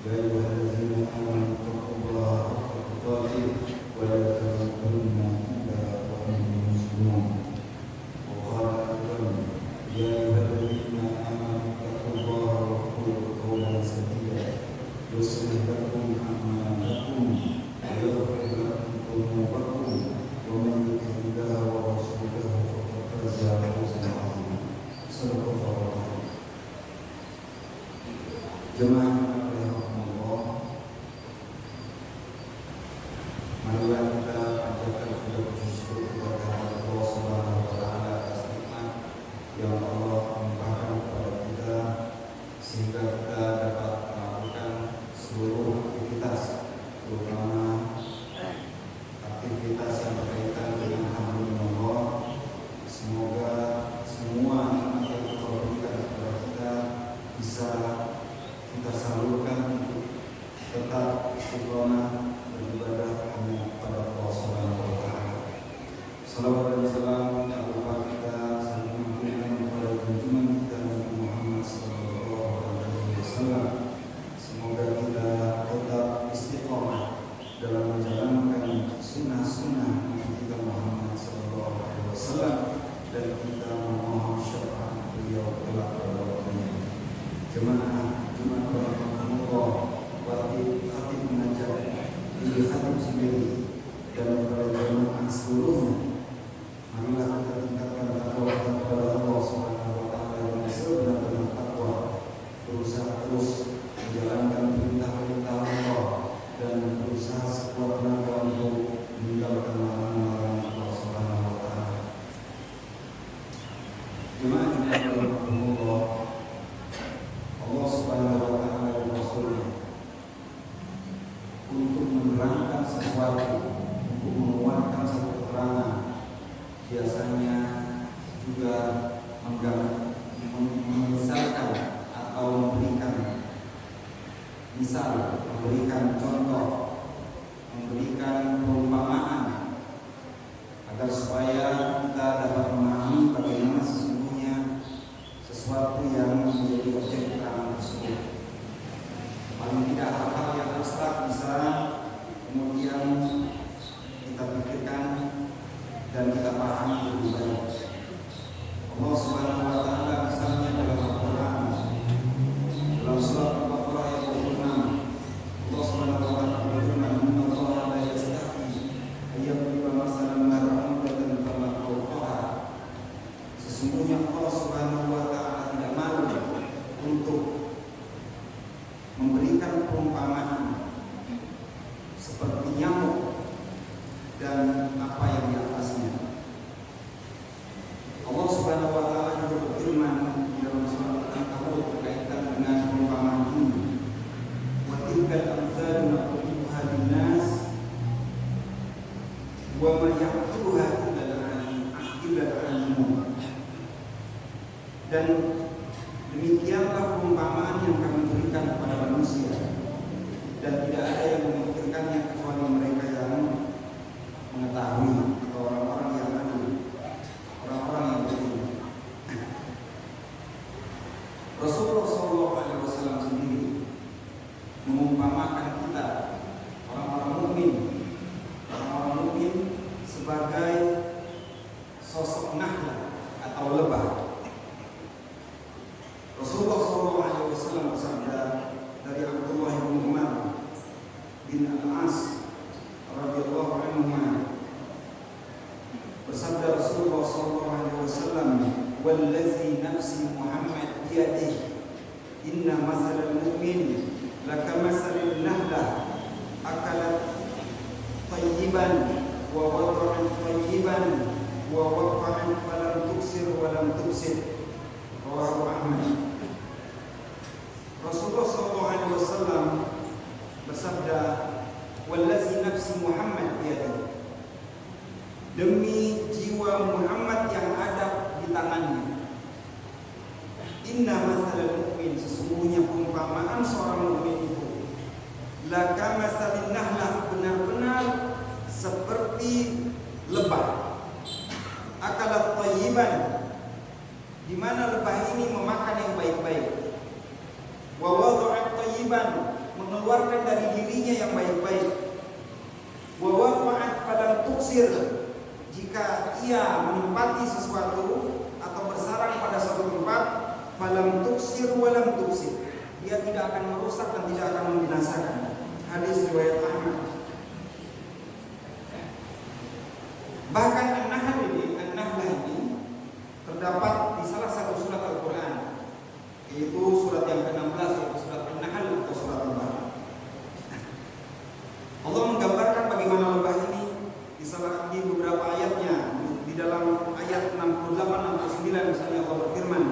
يا أيها الذين آمنوا اتقوا الله حق تقاته ولا تموتن إلا وأنتم مسلمون. وقال أيضا يا أيها الذين آمنوا اتقوا الله وقولوا قولا سديدا يصلح لكم أعمالكم ويغفر لكم ذنوبكم ومن يطع الله ورسوله فقد فاز فوزا عظيما. صدق الله العظيم. Jemaah rahimahumullah, marilah kita panjatkan puja puji syukur kepada Allah Subhanahu wa taala atas nikmat yang Allah limpahkan kepada kita sehingga kita dapat melakukan seluruh aktivitas, terutama aktivitas yang berkaitan dengan hamba Allah. Semoga semua nikmat yang Allah berikan kepada kita bisa kita salurkan untuk tetap istiqomah beribadah hanya kepada Allah Subhanahu wa taala. Salawat dan salam tak lupa kita sampaikan kepada junjungan kita Nabi Muhammad sallallahu alaihi wasallam. Semoga kita tetap istiqomah dalam menjalankan sunnah-sunnah Nabi kita Muhammad sallallahu alaihi wasallam dan kita memohon syafaat beliau kelak pada waktunya. Jemaah Jumat rahimahumullah, wajib khatib mengajar diri khatib sendiri dan para jemaah seluruhnya. Marilah kita tingkatkan takwa kepada Allah Subhanahu wa taala yang sebenar-benar takwa, berusaha terus menjalankan perintah-perintah Allah dan berusaha sekuat tenaga untuk meninggalkan larangan-larangan Allah Subhanahu wa taala. Jemaah rahimahumullah, Allah Subhanahu wa taala dan Rasulnya untuk menerangkan sesuatu, untuk menguatkan satu keterangan, biasanya juga memisalkan atau memberikan misal, memberikan contoh, memberikan perumpamaan agar supaya kita dapat memahami bagaimana sesungguhnya sesuatu yang menjadi objek keterangan tersebut. Paling tidak hal-hal yang abstrak bisa kemudian kita pikirkan dan kita pahami lebih baik. Allah Subhanahu wa taala misalnya dalam Al-Qur'an, dalam surat Al-Baqarah ayat 26, Allah Subhanahu wa taala berfirman, "Inna Allaha la yastahi ayyadriba masalan ma ba'udatan fama fawqaha." Sesungguhnya Allah Subhanahu wa taala tidak malu untuk memberikan perumpamaan seperti nyamuk dan apa yang di atasnya. Allah Subhanahu wa taala juga berfirman dalam surat Al-Ankabut berkaitan dengan perumpamaan ini. Wa tilkal amtsalu naquluha lin-nas wa ma ya'quluha illa al-'alimun. Dan demikianlah perumpamaan yang kami berikan kepada manusia, dan tidak ada yang memikirkannya kecuali mereka yang mengetahui atau orang-orang yang adil, orang-orang yang berilmu. Rasulullah SAW sendiri mengumpamakan kita orang-orang mukmin sebagai sosok nahla atau lebah. Rasulullah SAW bersabda dari Abdullah bin Umar bin Al-As radhiyallahu anhu, bersabda Rasulullah SAW, "Wallazi nafsi Muhammad biyadihi, inna masalal mu'min lakamasalil nahlah akalat tayyiban wa wada'at tayyiban wa waqa'at falam tuksir wa lam tuksir." Rawahu Ahmad. Rasulullah SAW bersabda, "Wallazi nafsi Muhammad biyadihi," demi jiwa Muhammad yang ada di tangannya, "Inna masalal mu'min," sesungguhnya perumpamaan seorang mukmin itu, "laka masalin nahlah," benar-benar seperti lebah, "akalat tayyiban," di mana lebah ini memakan yang baik-baik, "wa wada'at tayyiban," mengeluarkan dari dirinya yang baik-baik. Wa waqa'at falam tuksir, jika ia menempati sesuatu atau bersarang pada suatu tempat, falam tuksir walam tuksir, dia tidak akan merusak dan tidak akan membinasakan. Hadis riwayat Ahmad. Bahkan An-Nahl ini terdapat di salah satu surat Al-Quran, yaitu surat yang ke-16, yaitu surat An-Nahl atau surat Lebah. Allah menggambarkan bagaimana lebah ini di beberapa ayatnya. Di dalam ayat 68-69 misalnya Allah berfirman,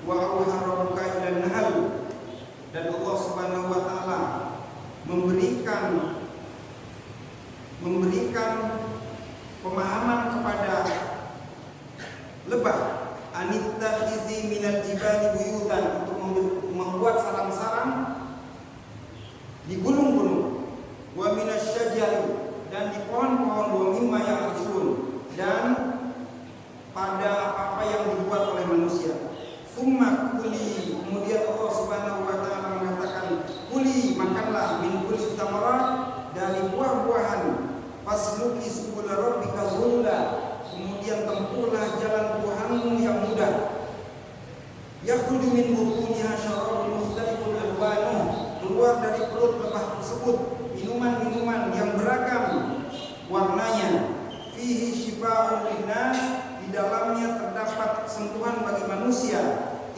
wa auha rabbuka ilan nahl, dan Allah Subhanahu wa taala memberikan pemahaman kepada lebah, anittakhizi minal jibali buyutan, untuk membuat sarang-sarang di gunung-gunung, wa minasyajari, dan di pohon-pohon, wa mimma ya'rishun, dan pada apa yang dibuat oleh manusia. Summa kuli, kemudian Allah Subhanahu wa taala mengatakan, kuli, makanlah, min kulli thamarat, dari buah-buahan, fasluki subul rabbika zulula, kemudian tempuhlah jalan Tuhanmu yang mudah. Yakhruju min butuniha syarabun mukhtalifun alwanuh, keluar dari perut lebah tersebut minuman-minuman yang beragam warnanya. Fihi syifa'un linnas, di dalamnya terdapat kesembuhan bagi manusia.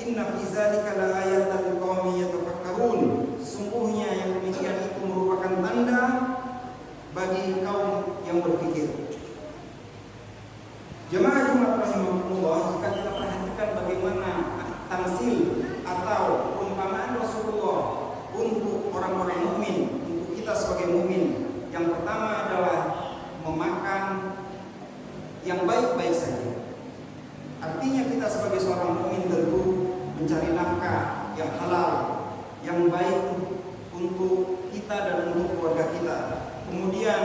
Inna fi dzalika laayatan liqaumin yatafakkarun, sesungguhnya yang demikian itu merupakan tanda bagi kaum yang berpikir. Jemaah Jumat rahimahullah, jika kita perhatikan bagaimana tamsil atau perumpamaan Rasulullah untuk orang-orang mukmin, untuk kita sebagai mukmin, yang pertama adalah memakan yang baik-baik saja. Artinya kita sebagai seorang mukmin tentu mencari nafkah yang halal, yang baik untuk kita dan untuk keluarga kita. Kemudian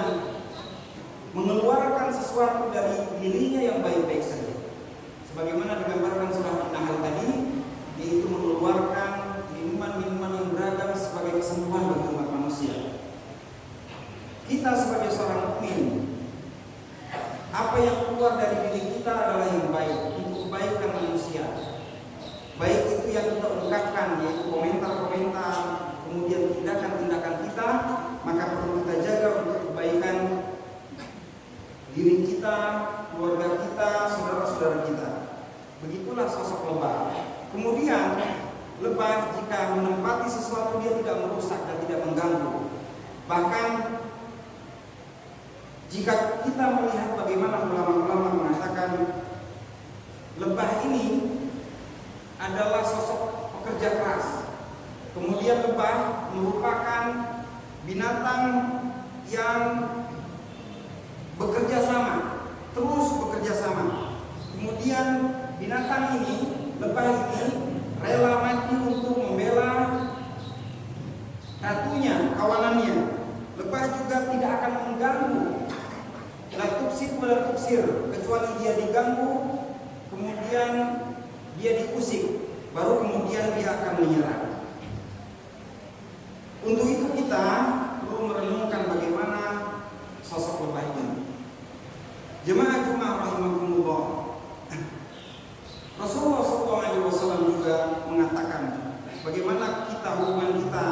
mengeluarkan sesuatu dari dirinya yang baik-baik saja, sebagaimana digambarkan surah An-Nahl tadi, yaitu mengeluarkan minuman-minuman yang beragam sebagai kesembuhan bagi umat manusia. Kita sebagai seorang mukmin, apa yang keluar dari diri kita adalah yang baik untuk kebaikan manusia. Baik itu yang kita ungkapkan, yaitu komentar-komentar, kemudian tindakan-tindakan kita, maka perlu kita jaga untuk kebaikan diri kita, keluarga kita, saudara-saudara kita. Begitulah sosok lebah. Kemudian lebah jika menempati sesuatu, dia tidak merusak dan tidak mengganggu. Bahkan jika kita melihat bagaimana ulama-ulama mengatakan lebah ini adalah sosok pekerja keras. Kemudian lebah merupakan binatang yang bekerja sama, terus bekerja sama. Kemudian binatang ini, lebah ini rela mati untuk membela ratunya, kawanannya. Lebah juga tidak akan mengganggu, la tuksir wala tuksir, kecuali dia diganggu, kemudian dia diusik, baru kemudian dia akan menyerang. Untuk itu kita perlu merenungkan bagaimana sosok lebah ini. Jemaah Jumat rahimahumullah, Rasulullah SAW juga mengatakan bagaimana hubungan kita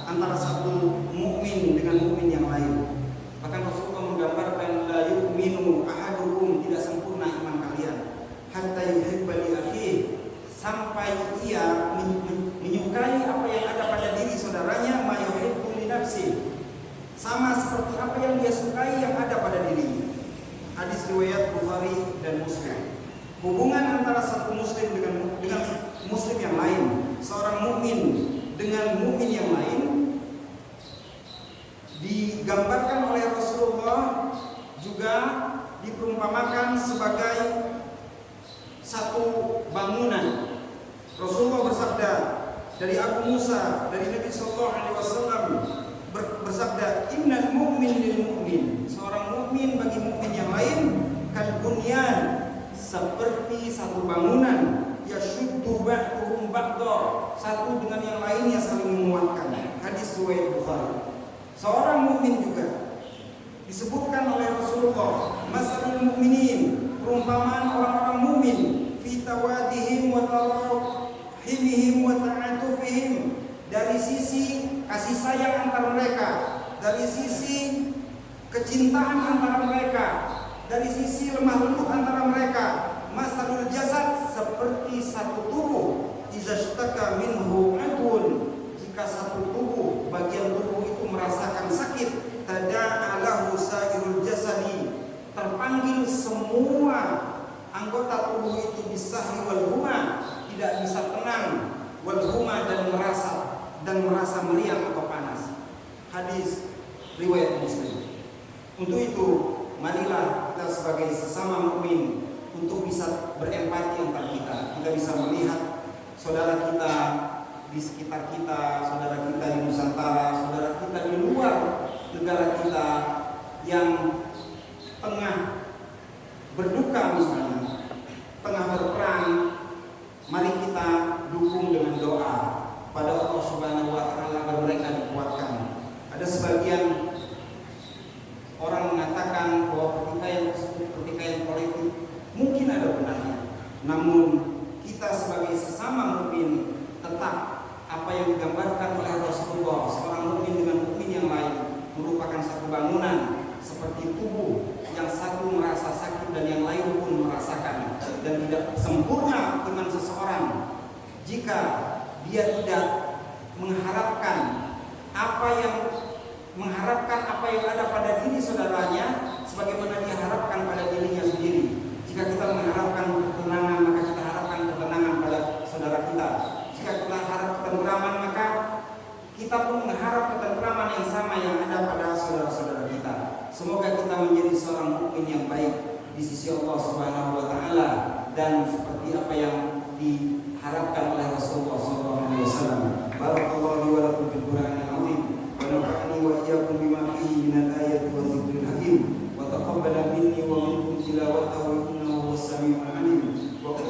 antara satu mukmin dengan mukmin yang lain. Bahkan Rasulullah menggambarkan la yu'minu ahadukum, tidak sempurna iman kalian, hatta yuhibba li akhihi, sampai ia menyukai apa yang ada pada diri saudaranya, ma yuhibbu li nafsi, sama seperti apa yang dia sukai yang ada pada dirinya. Hadis riwayat Bukhari dan Muslim. Hubungan antara satu muslim dengan muslim yang lain, seorang mukmin dengan mukmin yang lain, digambarkan oleh Rasulullah juga diperumpamakan sebagai satu bangunan. Rasulullah bersabda dari Abu Musa, dari Nabi Sallallahu Alaihi Wasallam bersabda, innal mu'min lil mu'min, seorang mukmin bagi mukmin yang lain, kal bunyan, seperti satu bangunan, yashuddu ba'duhum ba'da, satu dengan yang lainnya saling menguatkan. Hadis riwayat Bukhari. Thalib. Seorang mukmin juga disebutkan oleh Rasulullah, masalul mukminin, perumpamaan orang-orang mukmin, fi tawadihim wa tarahimihim wa ta'atufihim, dari sisi kasih sayang antara mereka, dari sisi kecintaan antara mereka, dari sisi lemah lembut antara mereka. Masalul jasad, seperti satu tubuh, iza shtaka minhu adun, jika satu tubuh, bagian tubuh itu merasakan sakit, tada'alahu sa'irul jasadi, terpanggil semua anggota tubuh itu bisahri wal huma, tidak bisa tenang, wal huma, dan merasa meriang atau panas. Hadis riwayat Muslim. Untuk itu, marilah kita sebagai sesama mukmin untuk bisa berempati antar kita. Kita bisa melihat saudara kita di sekitar kita, saudara kita di Nusantara, saudara kita di luar negara kita yang tengah berduka misalnya, tengah berperang. Mari kita dukung dengan doa pada Allah Subhanahu wa taala agar mereka dikuatkan. Ada sebagian orang mengatakan bahwa pertikaian tersebut pertikaian politik, mungkin ada benarnya. Namun kita sebagai sesama mukmin tetap apa yang digambarkan oleh Rasulullah, seorang mukmin dengan mukmin yang lain merupakan satu bangunan, seperti tubuh yang satu merasa sakit dan yang lain pun merasakan, dan tidak sempurna dengan seseorang jika dia tidak mengharapkan apa yang ada pada diri saudaranya sebagaimana dia harapkan pada dirinya sendiri. Jika kita mengharapkan ketenangan, maka kita harapkan ketenangan pada saudara kita. Jika kita harap ketentraman, maka kita pun mengharap ketentraman yang sama yang ada pada saudara-saudara kita. Semoga kita menjadi seorang mukmin yang baik di sisi Allah Subhanahu wa taala, dan seperti apa yang diharapkan oleh Rasulullah SAW. Barakallahu li wa lakum fil Qur'anil azim, wa nafa'ani wa iyyakum bima fihi minal ayati wa dzikril hakim, wa taqabbala minni wa minkum tilawatahu innahu was samiul alim. Wa qul